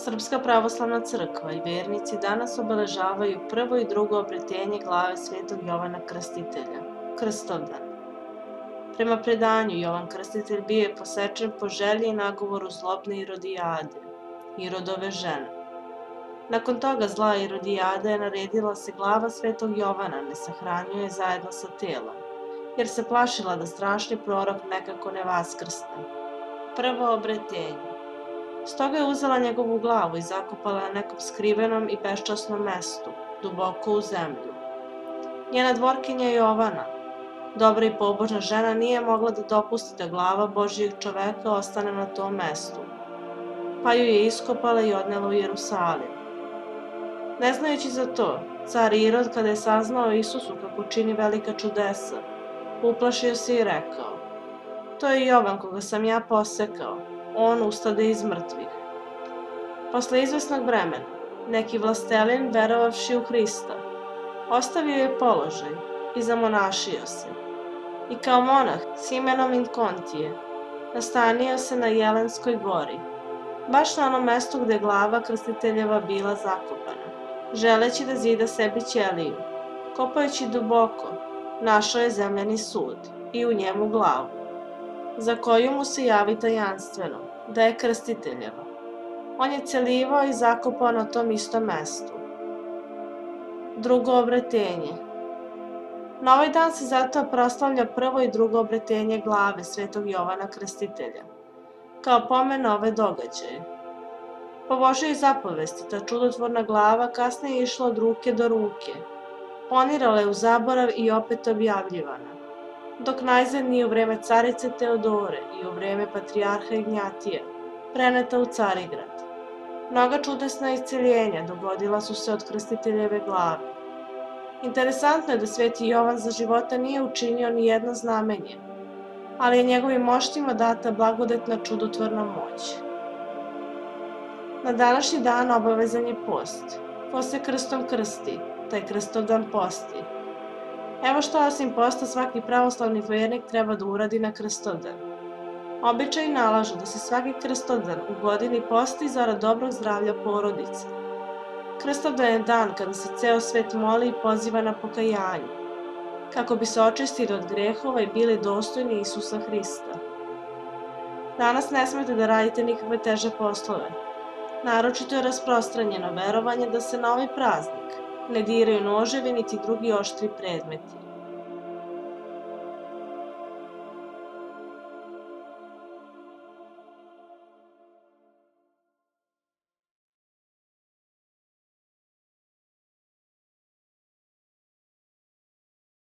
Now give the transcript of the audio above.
Srpska pravoslavna crkva i vernici danas obeležavaju prvo i drugo obretenje glave Svetog Jovana Krstitelja, Krstovdan. Prema predanju, Jovan Krstitelj bio je posečen po želji i nagovoru zlobne Irodijade, Irodove žene. Nakon toga zla Irodijada je naredila se glava Svetog Jovana ne sahranjuje zajedno sa telom, jer se plašila da strašni prorok nekako ne vaskrsne. Prvo obretenje. Stoga je uzela njegovu glavu i zakopala na nekom skrivenom i beščasnom mestu, duboko u zemlju. Njena dvorkinja Jovana, dobra i pobožna žena, nije mogla da dopusti da glava Božijeg čoveka ostane na tom mestu, pa ju je iskopala i odnela u Jerusalim. Ne znajući za to, car Irod, kada je saznao o Isusu kako čini velika čudesa, uplašio se i rekao: "To je Jovan koga sam ja posekao, on ustade iz mrtvih." Posle izvesnog vremena, neki vlastelin, verovavši u Hrista, ostavio je položaj i zamonašio se. I kao monah s imenom Inkontije, nastanio se na Jelenskoj gori, baš na onom mestu gde je glava Krstiteljeva bila zakopana. Želeći da zida sebi ćeliju, kopajući duboko, našao je zemljani sud i u njemu glavu, za koju mu se javi tajanstveno da je Krstiteljeva. On je celivao i zakopao na tom istom mestu. Drugo obretenje. Na ovaj dan se zato proslavlja prvo i drugo obretenje glave Svetog Jovana Krstitelja, kao pomen na ove događaje. Po Božjoj zapovesti, ta čudotvorna glava kasnije je išla od ruke do ruke, ponirala je u zaborav i opet objavljivana, dok najzad nije u vreme carice Teodore i u vreme patrijarha Ignjatija preneta u Carigrad. Mnoga čudesna isceljenja dogodila su se od Krstiteljeve glave. Interesantno je da Sveti Jovan za života nije učinio ni jedno znamenje, ali je njegovim moštima data blagodetna čudotvorna moć. Na današnji dan obavezan je post. Ko se krstom krsti, taj Krstovdan posti. Evo što osim posta svaki pravoslavni vernik treba da uradi na Krstovdan. Običaji nalažu da se svaki Krstovdan u godini posti zarad dobrog zdravlja porodice. Krstovdan je dan kada se ceo svet moli i poziva na pokajanje, kako bi se očistili od grehova i bili dostojni Isusa Hrista. Danas ne smete da radite nikakve teže poslove. Naročito je rasprostranjeno verovanje da se na ovaj praznik ne diraju noževi niti drugi oštri predmeti.